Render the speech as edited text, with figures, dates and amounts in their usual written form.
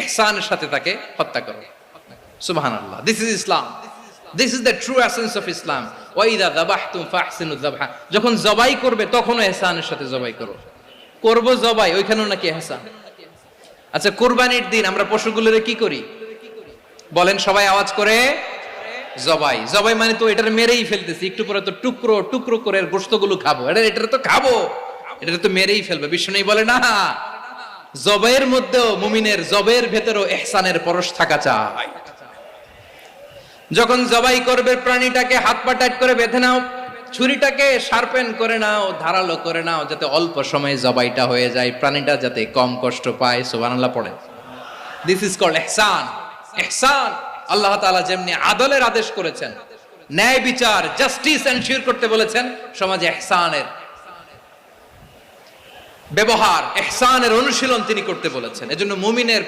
ইহসানের সাথে তাকে হত্যা করো। সুবহানাল্লাহ, this is Islam, this is the true essence of Islam. ওয়া ইযা যাবাহতুম ফাহসিনুয যাবহা, যখন জবাই করবে তখনও ইহসানের সাথে জবাই করো। করব জবাই, ওইখানেও নাকি ইহসান। আচ্ছা, কুরবানির দিন আমরা পশুগুলোরে কি করি বলেন সবাই আওয়াজ করে? জবাই। জবাই মানে তো এটার মেরেই ফেলতেছি, একটু পরে তো টুকরো টুকরো করে গোশতগুলো খাবো, এটা তো খাবো, এটা তো মেরেই ফেলবে। বিষ্ণু বলে না, জবাইয়ের মধ্যেও মুমিনের জবের ভেতরেও ইহসানের পরশ থাকা চাই। যখন জবাই করবে প্রাণীটাকে হাত পা টাইট করে বেঁধে নাও, ছুরিটাকে শার্পেন করে নাও, ধারালো করে নাও, যাতে অল্প সময়ে জবাইটা হয়ে যায়, প্রাণীটা যাতে কম কষ্ট পায়। সুবহানাল্লাহ পড়ে। দিস ইজ কল্ড ইহসান। ইহসান, আল্লাহ তাআলা যেমনি আদলের আদেশ করেছেন, ন্যায় বিচার জাস্টিস এনশিওর করতে বলেছেন, সমাজে ইহসানের ব্যবহার, ইহসানের অনুশীলন তিনি করতে বলেছেন। এজন্য মুমিনের